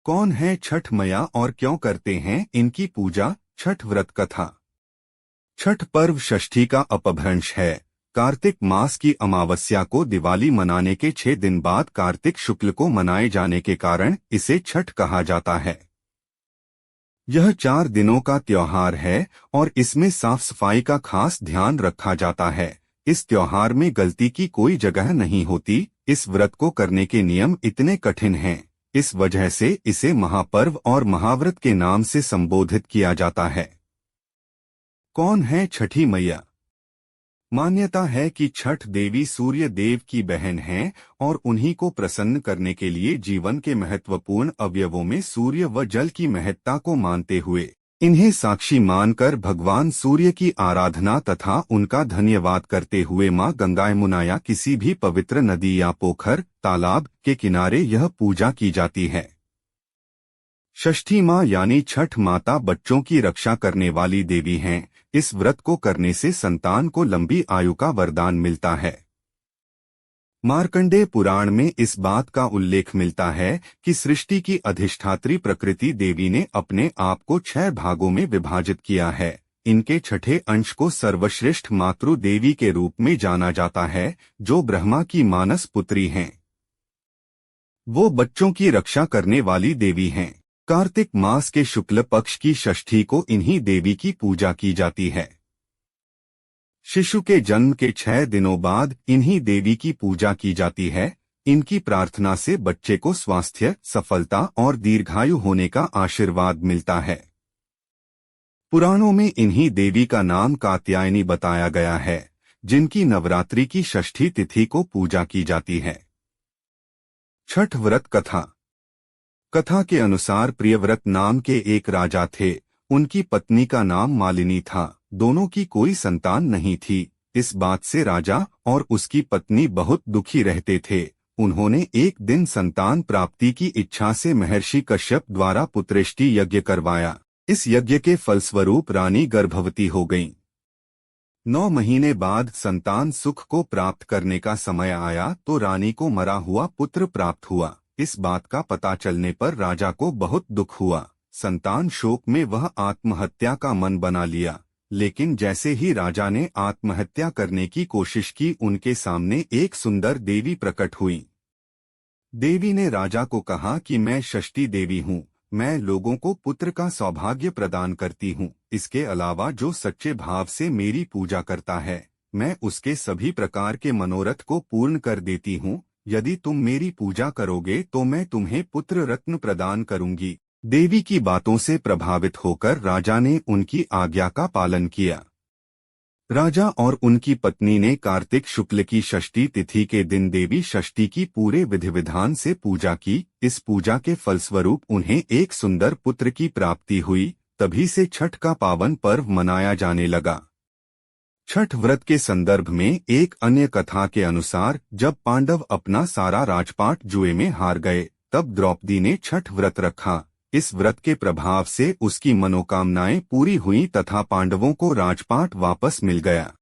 कौन है छठ मैया और क्यों करते हैं इनकी पूजा? छठ व्रत कथा। छठ पर्व षष्ठी का अपभ्रंश है। कार्तिक मास की अमावस्या को दिवाली मनाने के 6 दिन बाद कार्तिक शुक्ल को मनाए जाने के कारण इसे छठ कहा जाता है। यह 4 दिनों का त्योहार है और इसमें साफ सफाई का खास ध्यान रखा जाता है। इस त्योहार में गलती की कोई जगह नहीं होती। इस व्रत को करने के नियम इतने कठिन हैं, इस वजह से इसे महापर्व और महाव्रत के नाम से संबोधित किया जाता है। कौन है छठी मैया? मान्यता है कि छठ देवी सूर्य देव की बहन हैं और उन्हीं को प्रसन्न करने के लिए जीवन के महत्वपूर्ण अवयवों में सूर्य व जल की महत्ता को मानते हुए इन्हें साक्षी मानकर भगवान सूर्य की आराधना तथा उनका धन्यवाद करते हुए मां गंगा यमुना या किसी भी पवित्र नदी या पोखर तालाब के किनारे यह पूजा की जाती है। षष्ठी मां यानी छठ माता बच्चों की रक्षा करने वाली देवी हैं। इस व्रत को करने से संतान को लंबी आयु का वरदान मिलता है। मार्कंडेय पुराण में इस बात का उल्लेख मिलता है कि सृष्टि की अधिष्ठात्री प्रकृति देवी ने अपने आप को 6 भागों में विभाजित किया है। इनके छठे अंश को सर्वश्रेष्ठ मातृ देवी के रूप में जाना जाता है, जो ब्रह्मा की मानस पुत्री हैं। वो बच्चों की रक्षा करने वाली देवी हैं। कार्तिक मास के शुक्ल पक्ष की षष्ठी को इन्हीं देवी की पूजा की जाती है। शिशु के जन्म के 6 दिनों बाद इन्हीं देवी की पूजा की जाती है। इनकी प्रार्थना से बच्चे को स्वास्थ्य, सफलता और दीर्घायु होने का आशीर्वाद मिलता है। पुराणों में इन्हीं देवी का नाम कात्यायनी बताया गया है, जिनकी नवरात्रि की षष्ठी तिथि को पूजा की जाती है। छठ व्रत कथा। कथा के अनुसार प्रियव्रत नाम के एक राजा थे। उनकी पत्नी का नाम मालिनी था। दोनों की कोई संतान नहीं थी। इस बात से राजा और उसकी पत्नी बहुत दुखी रहते थे। उन्होंने एक दिन संतान प्राप्ति की इच्छा से महर्षि कश्यप द्वारा पुत्रेष्टि यज्ञ करवाया। इस यज्ञ के फलस्वरूप रानी गर्भवती हो गईं। 9 महीने बाद संतान सुख को प्राप्त करने का समय आया तो रानी को मरा हुआ पुत्र प्राप्त हुआ। इस बात का पता चलने पर राजा को बहुत दुख हुआ। संतान शोक में वह आत्महत्या का मन बना लिया। लेकिन जैसे ही राजा ने आत्महत्या करने की कोशिश की, उनके सामने एक सुंदर देवी प्रकट हुई। देवी ने राजा को कहा कि मैं षष्ठी देवी हूँ। मैं लोगों को पुत्र का सौभाग्य प्रदान करती हूँ। इसके अलावा जो सच्चे भाव से मेरी पूजा करता है, मैं उसके सभी प्रकार के मनोरथ को पूर्ण कर देती हूँ। यदि तुम मेरी पूजा करोगे तो मैं तुम्हें पुत्र रत्न प्रदान करूंगी। देवी की बातों से प्रभावित होकर राजा ने उनकी आज्ञा का पालन किया। राजा और उनकी पत्नी ने कार्तिक शुक्ल की षष्ठी तिथि के दिन देवी षष्ठी की पूरे विधि विधान से पूजा की। इस पूजा के फलस्वरूप उन्हें एक सुंदर पुत्र की प्राप्ति हुई। तभी से छठ का पावन पर्व मनाया जाने लगा। छठ व्रत के संदर्भ में एक अन्य कथा के अनुसार जब पांडव अपना सारा राजपाट जुए में हार गए, तब द्रौपदी ने छठ व्रत रखा। इस व्रत के प्रभाव से उसकी मनोकामनाएं पूरी हुई तथा पांडवों को राजपाट वापस मिल गया।